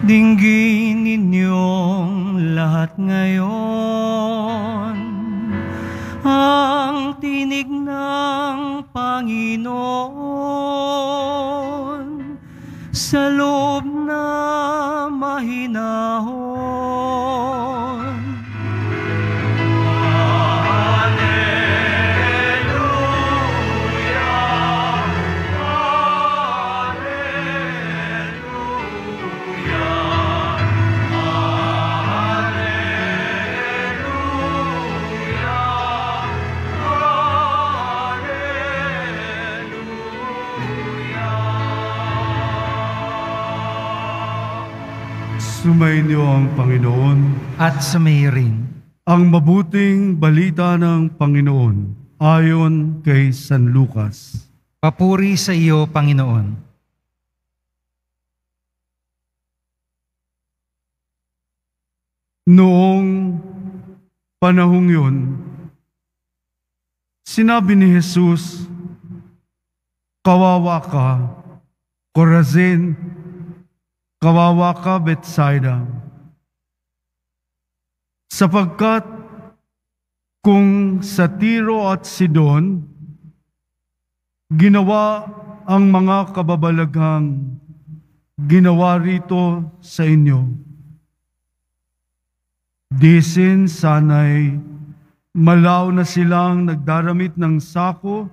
Dinggin ninyong lahat ngayon ang tinig ng Panginoon sa loob na mahinahon. Sumainyo ang Panginoon At sumayo rin. ang mabuting balita ng Panginoon ayon kay San Lucas. Papuri sa iyo, Panginoon. Noong panahong yun, sinabi ni Jesus, "Kawawa ka, Corazin, kawawa ka, Bethsaida, sapagkat kung sa Tiro at Sidon ginawa ang mga kababalaghang ginawa rito sa inyo, disin sana'y malaw na silang nagdaramit ng sako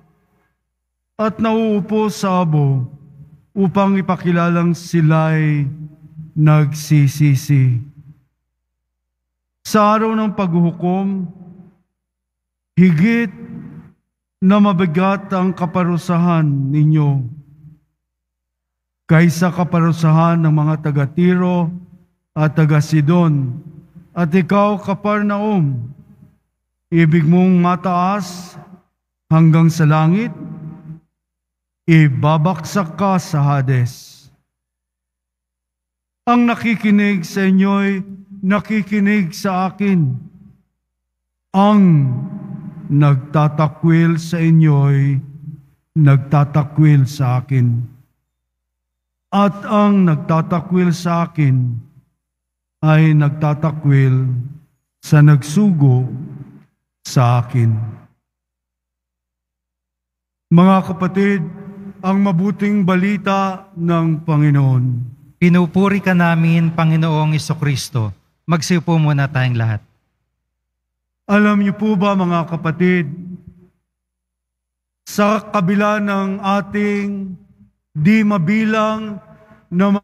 at nauupo sa abo upang ipakilalang sila'y nagsisisi. Sa araw ng paghuhukom, higit na mabigat ang kaparusahan ninyo kaysa kaparusahan ng mga taga-Tiro at taga-Sidon. At ikaw, Kaparnaum, ibig mong mataas hanggang sa langit, ibabaksak ka sa Hades. Ang nakikinig sa inyo'y nakikinig sa akin. Ang nagtatakwil sa inyo'y nagtatakwil sa akin. At ang nagtatakwil sa akin ay nagtatakwil sa nagsugo sa akin." Mga kapatid, ang mabuting balita ng Panginoon. Pinupuri ka namin, Panginoong Jesucristo. Magsiupo muna tayong lahat. Alam niyo po ba, mga kapatid, sa kabila ng ating di mabilang na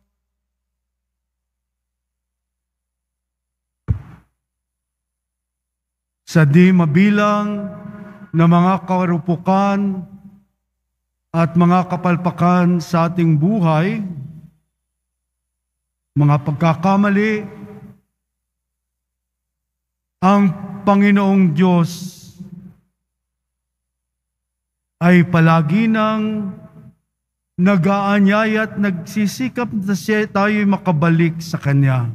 sa di mabilang na mga karupukan at mga kapalpakan sa ating buhay, mga pagkakamali, ang Panginoong Diyos ay palagi nang nag-aanyaya at nagsisikap na tayo'y makabalik sa Kanya.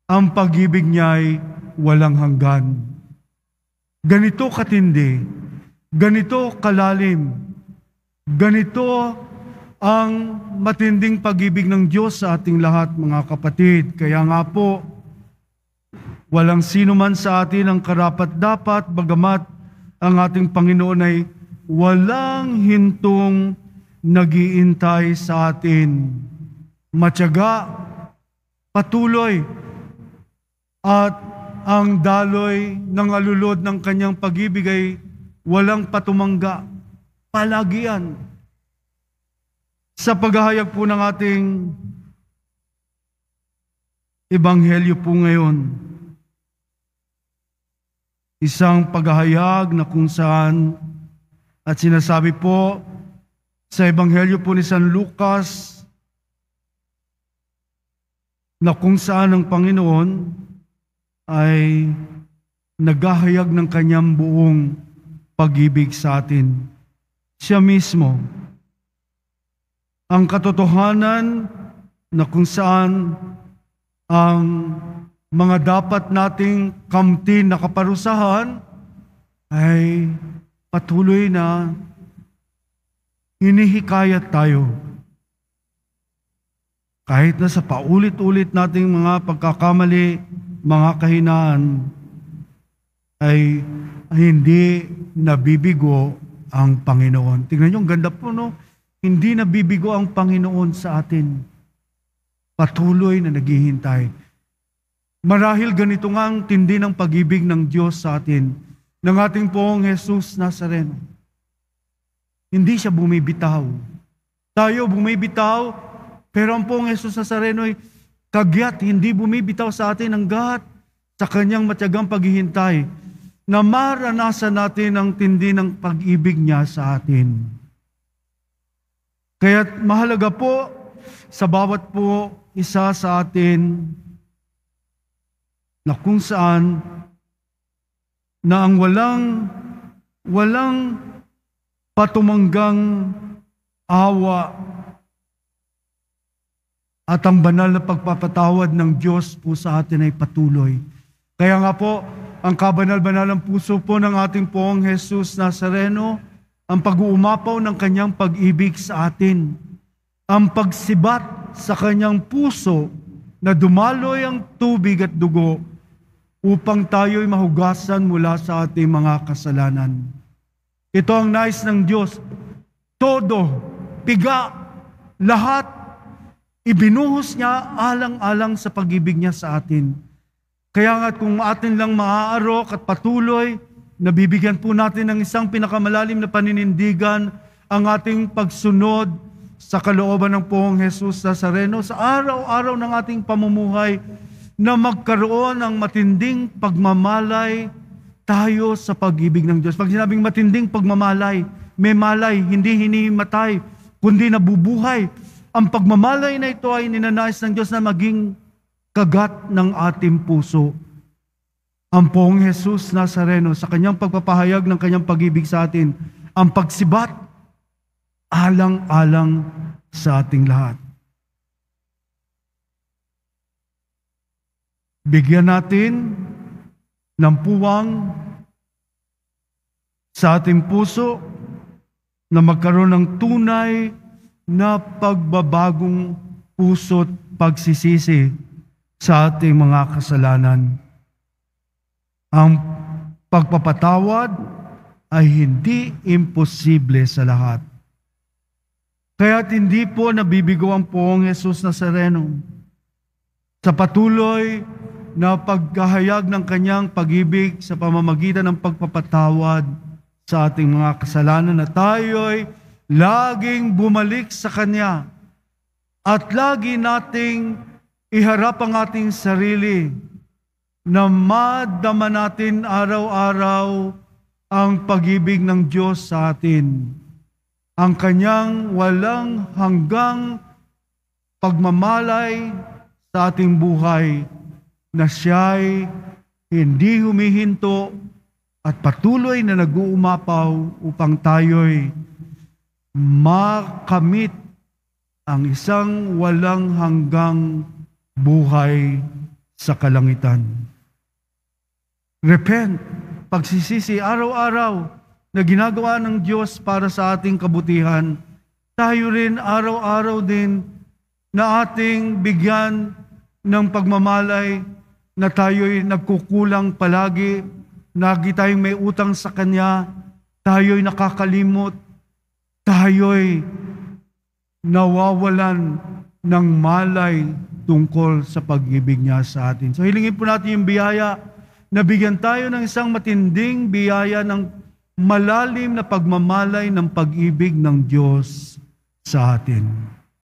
Ang pag-ibig niya ay walang hanggan. Ganito katindi, ganito kalalim, ganito ang matinding pag-ibig ng Diyos sa ating lahat, mga kapatid. Kaya nga po, walang sino man sa atin ang karapat-dapat, bagamat ang ating Panginoon ay walang hintong nag-iintay sa atin. Matyaga, patuloy, at ang daloy ng alulod ng kanyang pag-ibig ay walang patumangga, palagian. Sa paghahayag po ng ating ebanghelyo po ngayon, isang paghahayag na kung saan at sinasabi po sa ebanghelyo po ni San Lucas na kung saan ang Panginoon ay naghahayag ng kanyang buong pag-ibig sa atin. Siya mismo, ang katotohanan na kung saan ang mga dapat nating kamtin na kaparusahan ay patuloy na hinihikayat tayo kahit na sa paulit-ulit nating mga pagkakamali, mga kahinaan, ay hindi nabibigo ang Panginoon. Tingnan niyo, ang ganda po, no? Hindi nabibigo ang Panginoon sa atin. Patuloy na naghihintay. Marahil ganito nga ang tindi ng pag-ibig ng Diyos sa atin, ng ating Poong Jesus Nazareno. Hindi siya bumibitaw. Tayo bumibitaw, pero ang Poong Jesus Nazareno ay kagyat, hindi bumibitaw sa atin hanggat sa kanyang matyagang paghihintay na maranasan natin ang tindi ng pag-ibig niya sa atin. Kaya mahalaga po sa bawat po isa sa atin na kung saan na ang walang patumanggang awa at ang banal na pagpapatawad ng Diyos po sa atin ay patuloy. Kaya nga po, ang kabanal-banalang puso po ng ating Poong Jesus Nazareno, ang pag-uumapaw ng kanyang pag-ibig sa atin, ang pagsibat sa kanyang puso na dumaloy ang tubig at dugo upang tayo'y mahugasan mula sa ating mga kasalanan. Ito ang nais ng Diyos. Todo, piga, lahat, ibinuhos niya alang-alang sa pag-ibig niya sa atin. Kaya nga kung atin lang maaarok at patuloy, nabibigyan po natin ng isang pinakamalalim na paninindigan ang ating pagsunod sa kalooban ng Poong Jesus Nazareno sa araw-araw ng ating pamumuhay na magkaroon ng matinding pagmamalay tayo sa pag-ibig ng Diyos. Pag sinabing matinding pagmamalay, may malay, hindi hinihimatay, kundi nabubuhay. Ang pagmamalay na ito ay ninanais ng Diyos na maging kagat ng ating puso. Ang Poong Jesus Nazareno sa kanyang pagpapahayag ng kanyang pag-ibig sa atin, ang pagsibat, alang-alang sa ating lahat. Bigyan natin ng puwang sa ating puso na magkaroon ng tunay na pagbabagong puso't pagsisisi sa ating mga kasalanan. Ang pagpapatawad ay hindi imposible sa lahat. Kaya't hindi po nabibigo ang Poong Jesus Nazareno sa patuloy na paghahayag ng kanyang pag-ibig sa pamamagitan ng pagpapatawad sa ating mga kasalanan na tayo'y laging bumalik sa Kanya at lagi nating iharap ang ating sarili na madama natin araw-araw ang pag-ibig ng Diyos sa atin. Ang Kanyang walang hanggang pagmamalay sa ating buhay na siya'y hindi humihinto at patuloy na nag-uumapaw upang tayo'y makamit ang isang walang hanggang buhay sa kalangitan. Repent, pagsisisi araw-araw na ginagawa ng Diyos para sa ating kabutihan, tayo rin araw-araw din na ating bigyan ng pagmamalay na tayo'y nagkukulang palagi, lagi tayong may utang sa Kanya, tayo'y nakakalimot, tayo'y nawawalan ng malay tungkol sa pag-ibig niya sa atin. So hilingin po natin yung biyaya na bigyan tayo ng isang matinding biyaya ng malalim na pagmamalay ng pag-ibig ng Diyos sa atin.